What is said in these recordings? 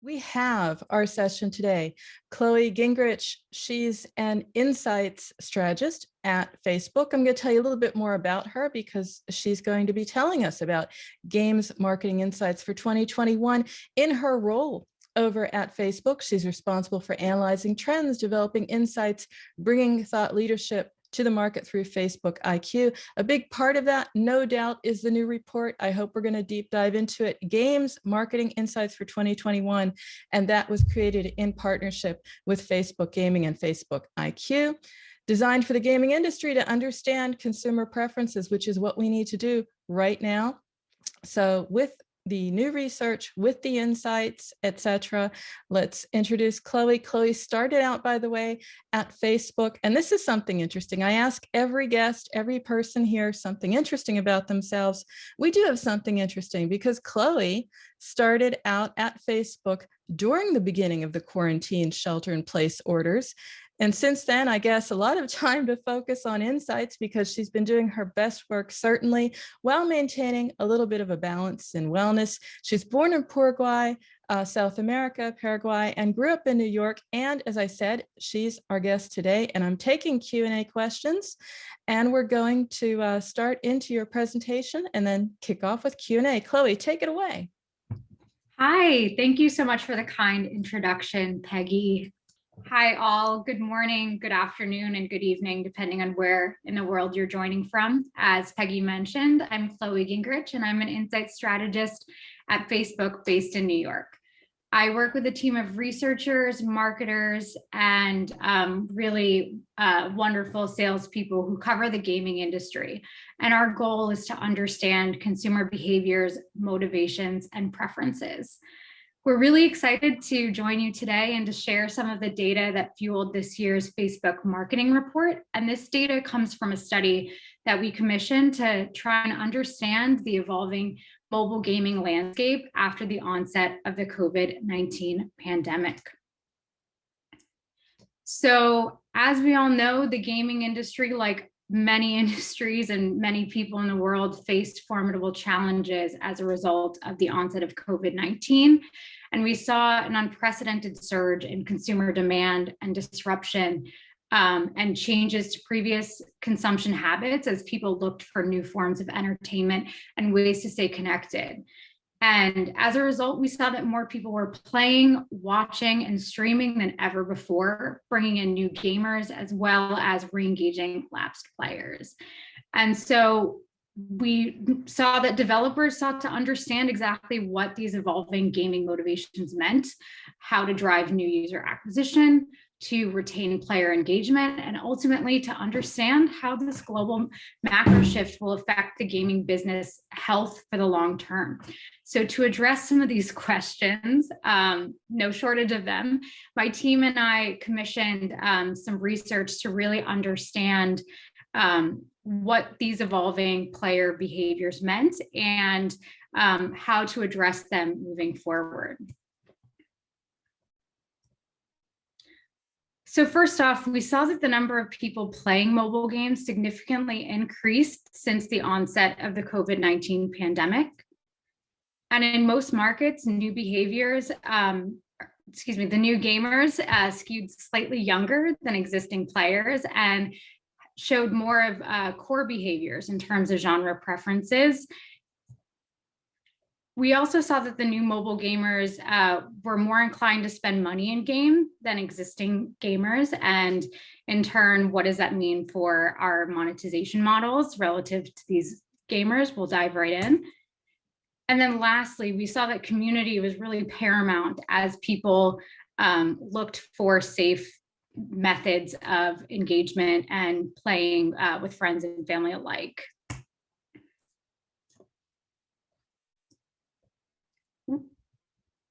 We have our session today. Chloe Gingrich, she's an insights strategist at Facebook. I'm going to tell you a little bit more about her because she's going to be telling us about games marketing insights for 2021 in her role over at Facebook. She's responsible for analyzing trends, developing insights, bringing thought leadership to the market through Facebook IQ. A big part of that, no doubt, is the new report. I hope we're going to deep dive into it. Games Marketing Insights for 2021. And that was created in partnership with Facebook Gaming and Facebook IQ, designed for the gaming industry to understand consumer preferences, which is what we need to do right now. So with the new research, with the insights, etc. Let's introduce Chloe. Chloe started out, by the way, at Facebook. And this is something interesting. I ask every guest, every person here, something interesting about themselves. We do have something interesting because Chloe started out at Facebook during the beginning of the quarantine shelter-in-place orders. And since then, I guess a lot of time to focus on insights because she's been doing her best work, certainly, while maintaining a little bit of a balance in wellness. She's born in Paraguay, South America, Paraguay, and grew up in New York. And as I said, she's our guest today, and I'm taking Q&A questions. And we're going to start into your presentation and then kick off with Q&A. Chloe, take it away. Hi, thank you so much for the kind introduction, Peggy. Hi all, good morning, good afternoon, and good evening, depending on where in the world you're joining from. As Peggy mentioned, I'm Chloe Gingrich, and I'm an insight strategist at Facebook based in New York. I work with a team of researchers, marketers, and really wonderful salespeople who cover the gaming industry. And our goal is to understand consumer behaviors, motivations, and preferences. We're really excited to join you today and to share some of the data that fueled this year's Facebook marketing report. And this data comes from a study that we commissioned to try and understand the evolving mobile gaming landscape after the onset of the COVID-19 pandemic. So as we all know, the gaming industry, like many industries and many people in the world, faced formidable challenges as a result of the onset of COVID-19. And we saw an unprecedented surge in consumer demand and disruption and changes to previous consumption habits as people looked for new forms of entertainment and ways to stay connected. And as a result, we saw that more people were playing, watching, and streaming than ever before, bringing in new gamers as well as re-engaging lapsed players. And so we saw that developers sought to understand exactly what these evolving gaming motivations meant, how to drive new user acquisition, to retain player engagement, and ultimately to understand how this global macro shift will affect the gaming business health for the long term. So to address some of these questions, no shortage of them, my team and I commissioned some research to really understand what these evolving player behaviors meant and how to address them moving forward. So first off, we saw that the number of people playing mobile games significantly increased since the onset of the COVID-19 pandemic. And in most markets, new behaviors, the new gamers skewed slightly younger than existing players and showed more of core behaviors in terms of genre preferences. We also saw that the new mobile gamers were more inclined to spend money in game than existing gamers. And in turn, what does that mean for our monetization models relative to these gamers? We'll dive right in. And then lastly, we saw that community was really paramount as people looked for safe methods of engagement and playing with friends and family alike.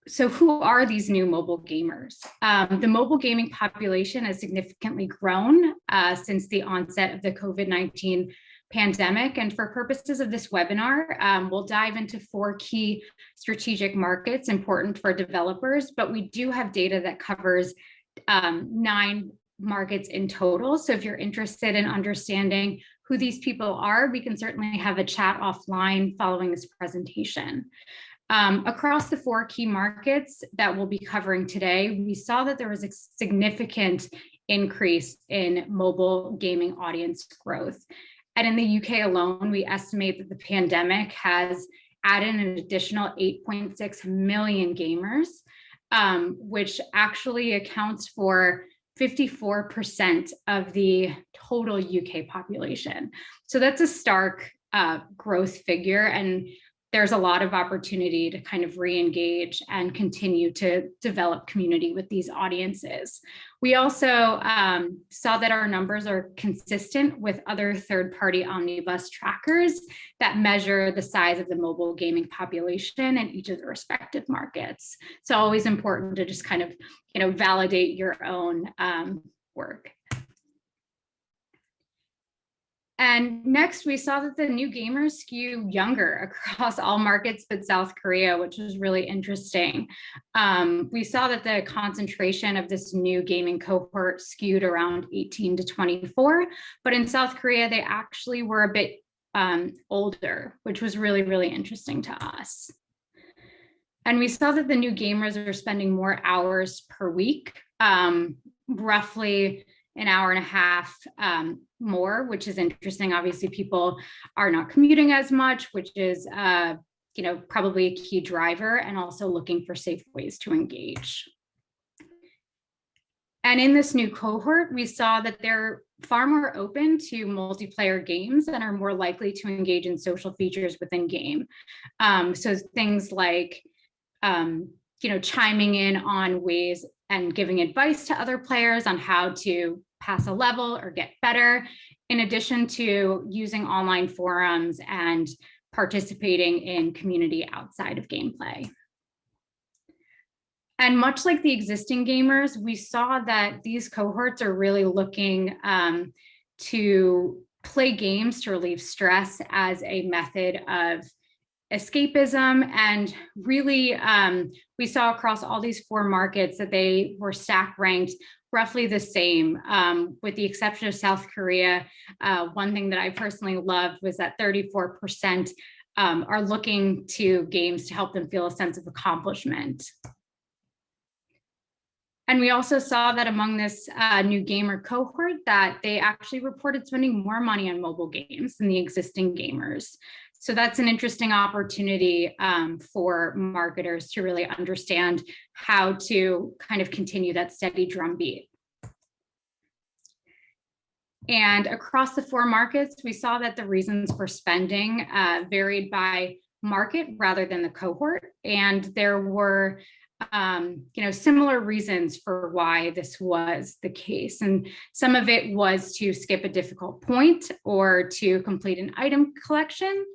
So who are these new mobile gamers? The mobile gaming population has significantly grown since the onset of the COVID-19 pandemic. And for purposes of this webinar, we'll dive into 4 key strategic markets important for developers, but we do have data that covers 9 markets in total. So if you're interested in understanding who these people are, we can certainly have a chat offline following this presentation. Across the 4 key markets that we'll be covering today, we saw that there was a significant increase in mobile gaming audience growth. And in the UK alone, we estimate that the pandemic has added an additional 8.6 million gamers, which actually accounts for 54% of the total UK population. So that's a stark growth figure, and there's a lot of opportunity to kind of re-engage and continue to develop community with these audiences. We also saw that our numbers are consistent with other third-party omnibus trackers that measure the size of the mobile gaming population in each of the respective markets. So always important to just kind of, validate your own work. And next, we saw that the new gamers skew younger across all markets but South Korea, which was really interesting. We saw that the concentration of this new gaming cohort skewed around 18 to 24, but in South Korea, they actually were a bit older, which was really, really interesting to us. And we saw that the new gamers are spending more hours per week, roughly an hour and a half more, which is interesting. Obviously, people are not commuting as much, which is probably a key driver, and also looking for safe ways to engage. And in this new cohort, we saw that they're far more open to multiplayer games and are more likely to engage in social features within game. So things like chiming in on ways and giving advice to other players on how to pass a level or get better, in addition to using online forums and participating in community outside of gameplay. And much like the existing gamers, we saw that these cohorts are really looking to play games to relieve stress as a method of escapism. And really, we saw across all these 4 markets that they were stack ranked roughly the same, with the exception of South Korea. One thing that I personally loved was that 34% are looking to games to help them feel a sense of accomplishment. And we also saw that among this new gamer cohort that they actually reported spending more money on mobile games than the existing gamers. So that's an interesting opportunity for marketers to really understand how to kind of continue that steady drumbeat. And across the 4 markets, we saw that the reasons for spending varied by market rather than the cohort. And there were similar reasons for why this was the case. And some of it was to skip a difficult point or to complete an item collection.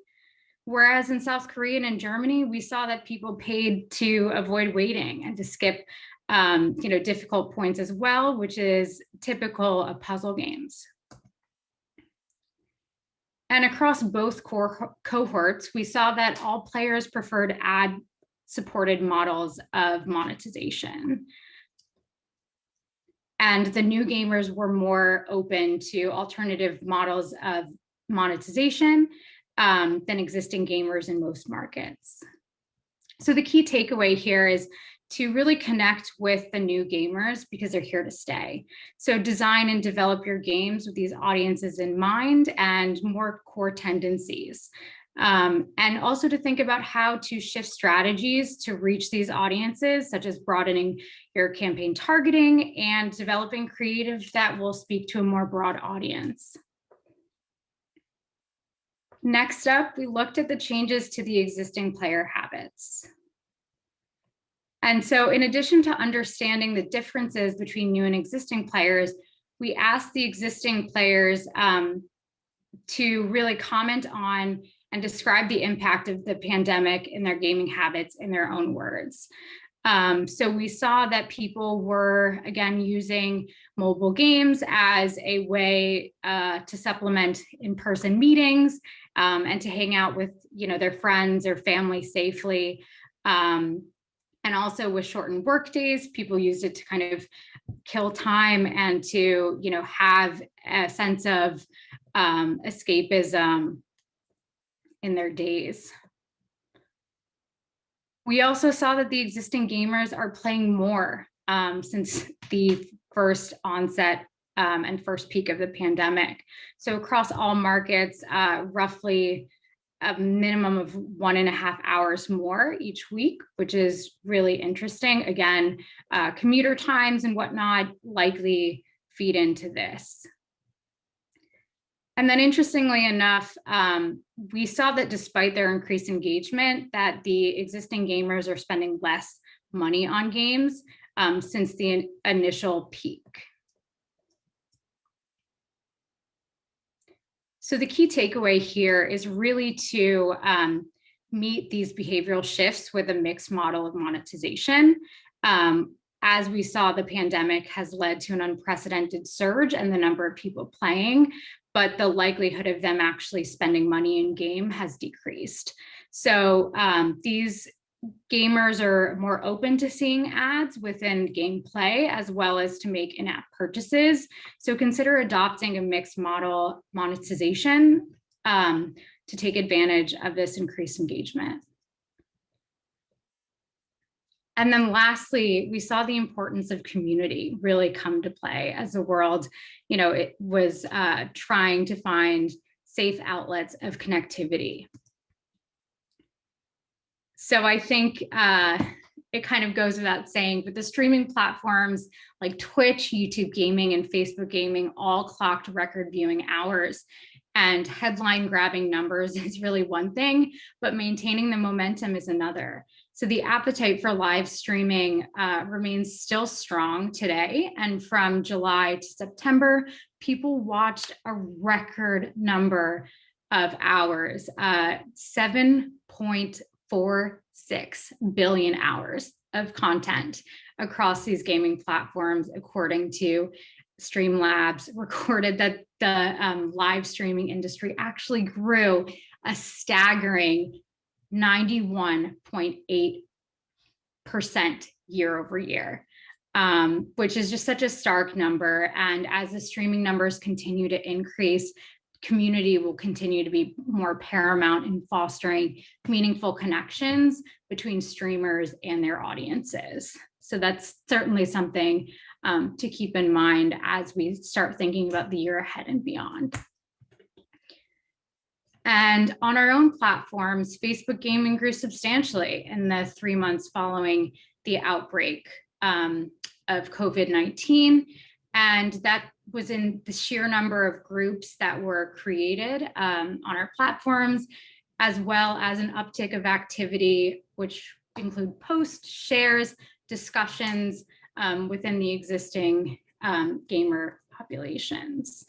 Whereas in South Korea and in Germany, we saw that people paid to avoid waiting and to skip difficult points as well, which is typical of puzzle games. And across both core cohorts, we saw that all players preferred ad-supported models of monetization. And the new gamers were more open to alternative models of monetization than existing gamers in most markets. So the key takeaway here is to really connect with the new gamers because they're here to stay. So design and develop your games with these audiences in mind and more core tendencies. And also to think about how to shift strategies to reach these audiences, such as broadening your campaign targeting and developing creative that will speak to a more broad audience. Next up, we looked at the changes to the existing player habits. And so in addition to understanding the differences between new and existing players, we asked the existing players to really comment on and describe the impact of the pandemic in their gaming habits in their own words. So we saw that people were, again, using mobile games as a way to supplement in-person meetings and to hang out with their friends or family safely. And also with shortened work days, people used it to kind of kill time and to have a sense of escapism in their days. We also saw that the existing gamers are playing more since the first onset and first peak of the pandemic. So across all markets, roughly a minimum of 1.5 hours more each week, which is really interesting. Again, commuter times and whatnot likely feed into this. And then interestingly enough, we saw that despite their increased engagement, that the existing gamers are spending less money on games since the initial peak. So the key takeaway here is really to meet these behavioral shifts with a mixed model of monetization. As we saw, the pandemic has led to an unprecedented surge in the number of people playing, but the likelihood of them actually spending money in game has decreased. So these gamers are more open to seeing ads within gameplay as well as to make in-app purchases. So consider adopting a mixed model monetization to take advantage of this increased engagement. And then lastly, we saw the importance of community really come to play as the world, it was trying to find safe outlets of connectivity. So I think it kind of goes without saying, but the streaming platforms like Twitch, YouTube Gaming, and Facebook Gaming all clocked record viewing hours. And headline grabbing numbers is really one thing, but maintaining the momentum is another. So the appetite for live streaming remains still strong today. And from July to September, people watched a record number of hours, 7.46 billion hours of content across these gaming platforms, according to Streamlabs, recorded that the live streaming industry actually grew a staggering 91.8% year over year, which is just such a stark number. And as the streaming numbers continue to increase, community will continue to be more paramount in fostering meaningful connections between streamers and their audiences. So that's certainly something to keep in mind as we start thinking about the year ahead and beyond. And on our own platforms, Facebook Gaming grew substantially in the 3 months following the outbreak of COVID-19. And that was in the sheer number of groups that were created on our platforms, as well as an uptick of activity, which include posts, shares, discussions within the existing gamer populations.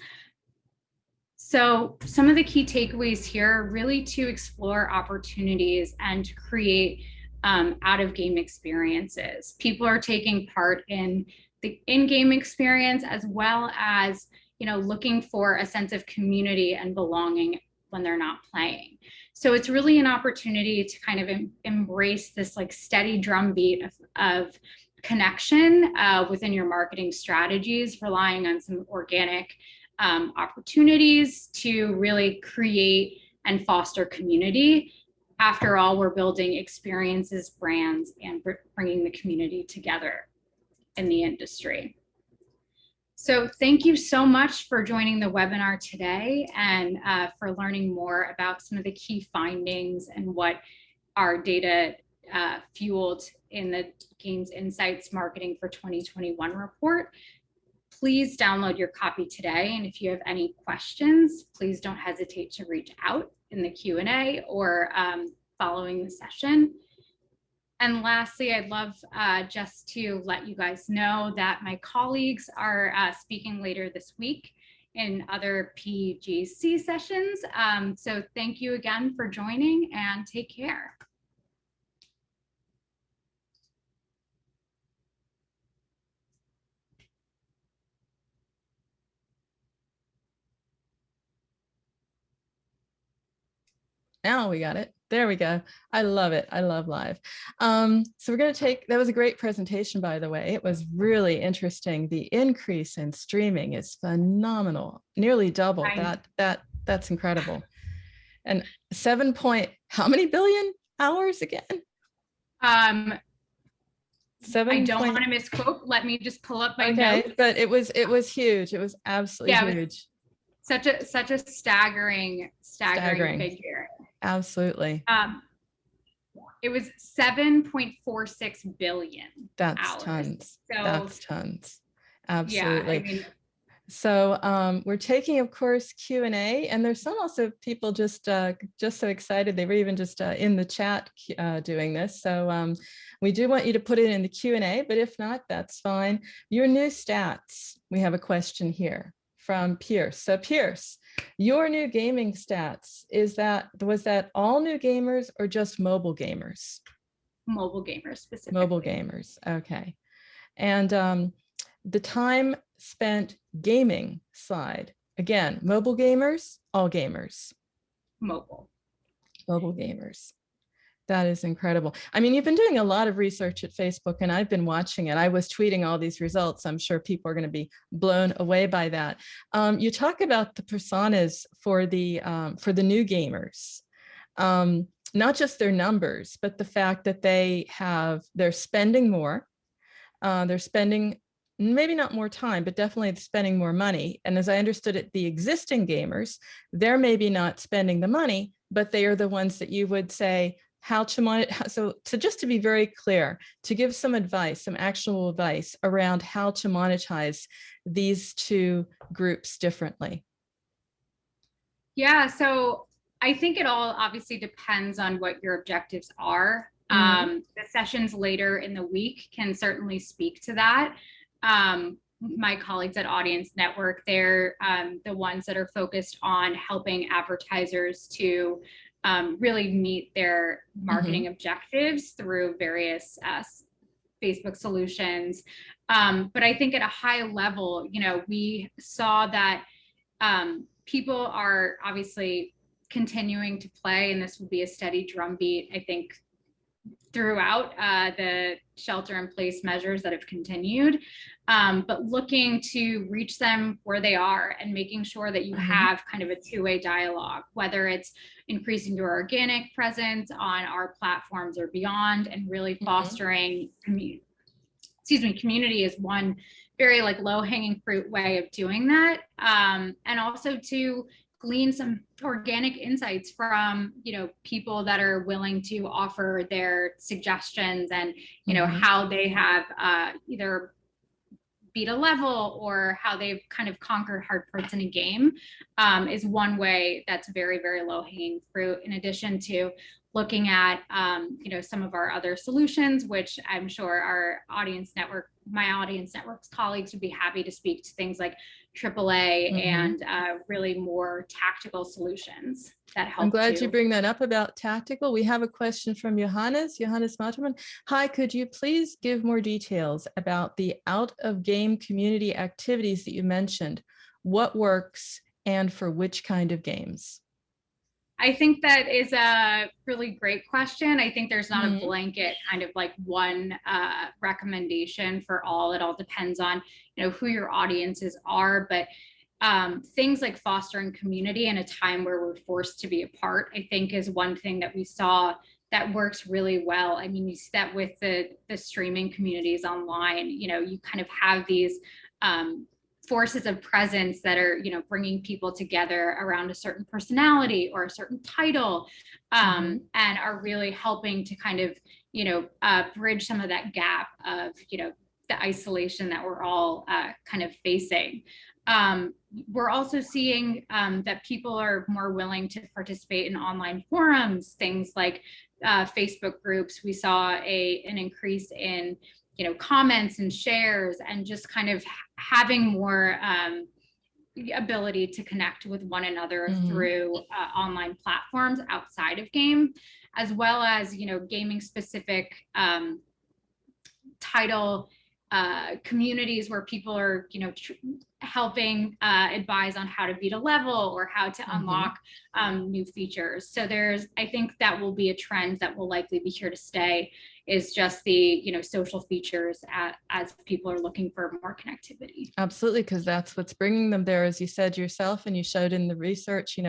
So some of the key takeaways here are really to explore opportunities and to create out-of-game experiences. People are taking part in the in-game experience as well as looking for a sense of community and belonging when they're not playing. So it's really an opportunity to kind of embrace this like steady drumbeat of connection within your marketing strategies, relying on some organic opportunities to really create and foster community. After all, we're building experiences, brands, and bringing the community together in the industry. So thank you so much for joining the webinar today and for learning more about some of the key findings and what our data fueled in the Games Insights Marketing for 2021 report. Please download your copy today. And if you have any questions, please don't hesitate to reach out in the Q&A or following the session. And lastly, I'd love just to let you guys know that my colleagues are speaking later this week in other PGC sessions. So thank you again for joining and take care. Now we got it. There we go. I love it. I love live. So we're going to take, that was a great presentation, by the way. It was really interesting. The increase in streaming is phenomenal, nearly double. That's incredible. And how many billion hours again? Um, I Seven don't want point. to misquote. Let me just pull up my Okay, notes. but it was huge. It was absolutely Yeah, it was huge. such a staggering Staggering. figure. Absolutely. It was 7.46 billion That's hours. tons. So That's tons. yeah, I Absolutely. mean, So we're taking, of course, Q&A, and there's some also people just so excited. They were even just in the chat doing this. So we do want you to put it in the Q&A, but if not, that's fine. Your new stats. We have a question here from Pierce. So Pierce, your new gaming stats, was that all new gamers or just mobile gamers? mobile gamers specifically. Mobile gamers. Okay. And the time spent gaming slide, again, mobile gamers, all gamers. Mobile Gamers. That is incredible. I mean, you've been doing a lot of research at Facebook, and I've been watching it. I was tweeting all these results. I'm sure people are going to be blown away by that. You talk about the personas for the new gamers. Not just their numbers, but the fact that they're spending more. They're spending maybe not more time, but definitely spending more money. And as I understood it, the existing gamers, they're maybe not spending the money, but they are the ones that you would say how to monetize. So just to be very clear, to give some advice, some actual advice around how to monetize these two groups differently. Yeah, so I think it all obviously depends on what your objectives are. The sessions later in the week can certainly speak to that. My colleagues at Audience Network, they're the ones that are focused on helping advertisers to really meet their marketing objectives through various Facebook solutions. But I think at a high level, we saw that people are obviously continuing to play, and this will be a steady drumbeat, I think, throughout the shelter in place measures that have continued, but looking to reach them where they are and making sure that you have kind of a two-way dialogue, whether it's increasing your organic presence on our platforms or beyond, and really fostering community is one very low-hanging fruit way of doing that, and also to glean some organic insights from people that are willing to offer their suggestions and how they have either beat a level or how they've kind of conquered hard parts in a game, is one way that's very, very low hanging fruit, in addition to looking at some of our other solutions, which I'm sure my Audience Network's colleagues would be happy to speak to, things like AAA and really more tactical solutions that help. I'm glad you bring that up about tactical. We have a question from Johannes Matterman. Hi, could you please give more details about the out of game community activities that you mentioned? What works and for which kind of games? I think that is a really great question. I think there's not a blanket kind of one recommendation for all. It all depends on who your audiences are, but things like fostering community in a time where we're forced to be apart, I think, is one thing that we saw that works really well. I mean, you see that with the streaming communities online. You kind of have these forces of presence that are bringing people together around a certain personality or a certain title, and are really helping to kind of bridge some of that gap of the isolation that we're all kind of facing. We're also seeing that people are more willing to participate in online forums, things like Facebook groups. We saw an increase in comments and shares, and just kind of having more ability to connect with one another through online platforms outside of game, as well as gaming specific title communities where people are helping advise on how to beat a level or how to unlock new features. So I think that will be a trend that will likely be here to stay, is just the social features as people are looking for more connectivity. Absolutely, because that's what's bringing them there, as you said yourself, and you showed in the research.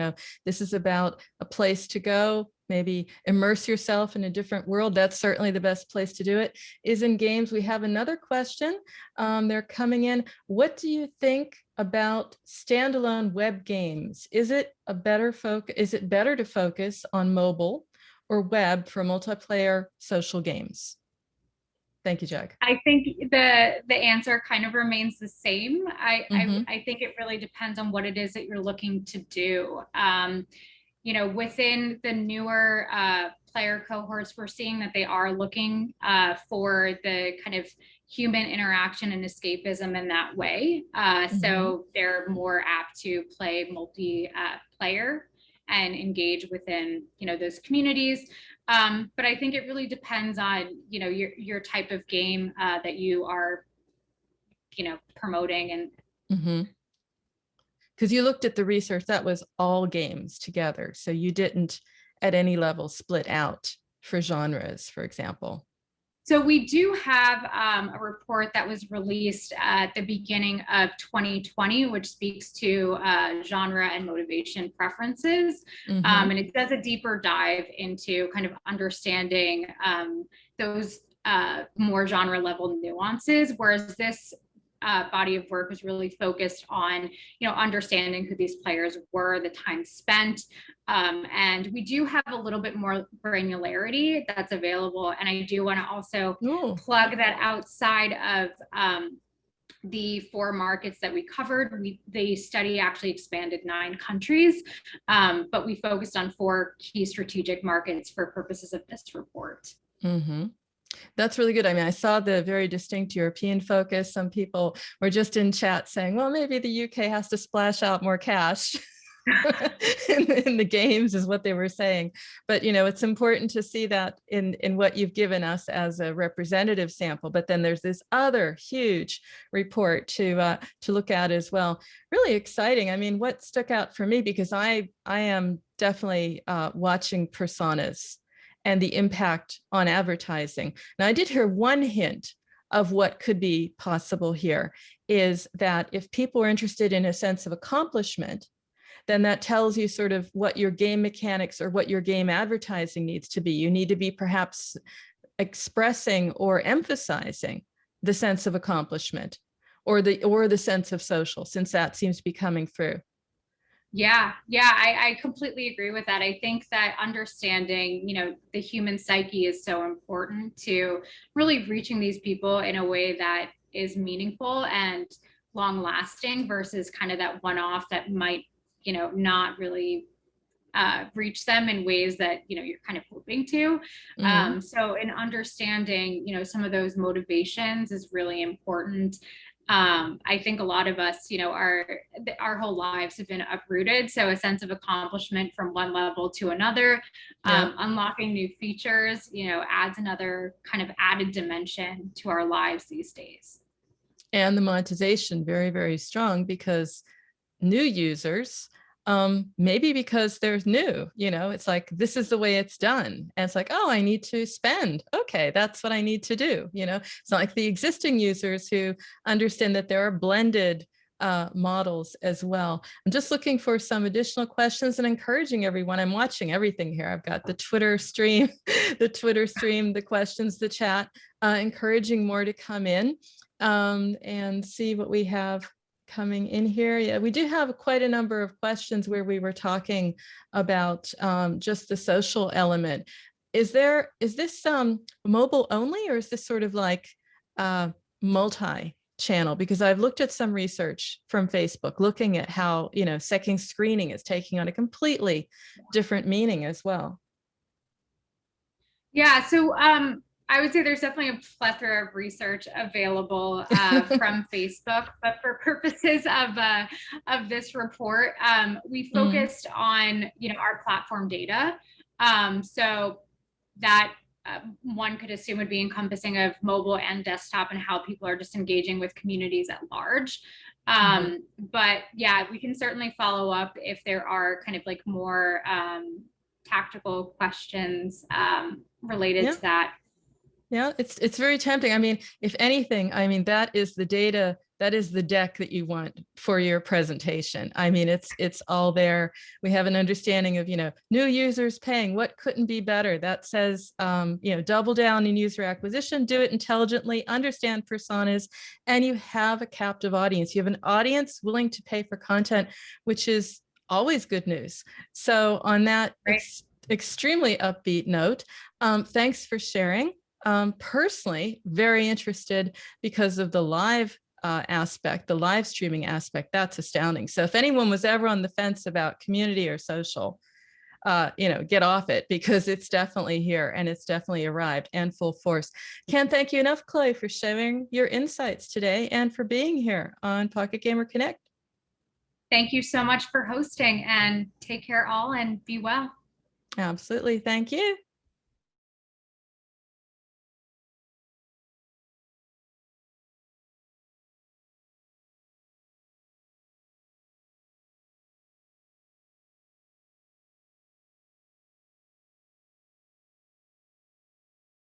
This is about a place to go, maybe immerse yourself in a different world, that's certainly the best place to do it, is in games. We have another question. They're coming in. What do you think about standalone web games? Is it better to focus on mobile or web for multiplayer social games? Thank you, Jack. I think the answer kind of remains the same. Mhm. I think it really depends on what it is that you're looking to do. You know, within the newer player cohorts, we're seeing that they are looking for the kind of human interaction and escapism in that way. So they're more apt to play multi-player and engage within, you know, those communities. But I think it really depends on, you know, your type of game that you are, you know, promoting. And because you looked at the research, that was all games together. So you didn't at any level split out for genres, for example. So we do have a report that was released at the beginning of 2020, which speaks to genre and motivation preferences. And it does a deeper dive into kind of understanding those more genre level nuances, whereas this body of work was really focused on, you know, understanding who these players were, the time spent, and we do have a little bit more granularity that's available. And I do want to also plug that outside of the 4 markets that we covered, the study actually expanded 9 countries, but we focused on 4 key strategic markets for purposes of this report. That's really good. I mean, I saw the very distinct European focus. Some people were just in chat saying, well, maybe the UK has to splash out more cash in the games is what they were saying. But, you know, it's important to see that in what you've given us as a representative sample. But then there's this other huge report to look at as well. Really exciting. I mean, what stuck out for me, because I am definitely watching personas and the impact on advertising. Now, I did hear one hint of what could be possible here, is that if people are interested in a sense of accomplishment, then that tells you sort of what your game mechanics or what your game advertising needs to be. You need to be perhaps expressing or emphasizing the sense of accomplishment or the sense of social, since that seems to be coming through. Yeah, I completely agree with that. I think that understanding, you know, the human psyche is so important to really reaching these people in a way that is meaningful and long lasting versus kind of that one-off that might, you know, not really reach them in ways that, you know, you're kind of hoping to. So in understanding, you know, some of those motivations is really important. I think a lot of us, you know, our whole lives have been uprooted. So a sense of accomplishment from one level to another, unlocking new features, you know, adds another kind of added dimension to our lives these days. And the monetization, very, very strong, because new users, maybe because there's new, you know, it's like, this is the way it's done. And it's like, oh, I need to spend. Okay, that's what I need to do. You know, it's not like the existing users who understand that there are blended models as well. I'm just looking for some additional questions and encouraging everyone. I'm watching everything here. I've got the Twitter stream, the questions, the chat, encouraging more to come in and see what we have coming in here. Yeah, we do have quite a number of questions where we were talking about just the social element. Is this mobile only, or is this sort of like multi-channel? Because I've looked at some research from Facebook looking at how, you know, second screening is taking on a completely different meaning as well. Yeah, so I would say there's definitely a plethora of research available from Facebook, but for purposes of this report, we focused on, you know, our platform data. So that one could assume would be encompassing of mobile and desktop and how people are just engaging with communities at large. But yeah, we can certainly follow up if there are kind of like more tactical questions related to that. Yeah, it's very tempting. I mean, if anything, I mean, that is the data that is the deck that you want for your presentation. I mean, it's all there. We have an understanding of, new users paying, what couldn't be better. That says, double down in user acquisition, do it intelligently, understand personas, and you have a captive audience. You have an audience willing to pay for content, which is always good news. So on that extremely upbeat note, thanks for sharing. Personally, very interested because of the live aspect, the live streaming aspect. That's astounding. So if anyone was ever on the fence about community or social, get off it, because it's definitely here and it's definitely arrived and full force. Can't thank you enough, Chloe, for sharing your insights today and for being here on Pocket Gamer Connect. Thank you so much for hosting, and take care all and be well. Absolutely. Thank you.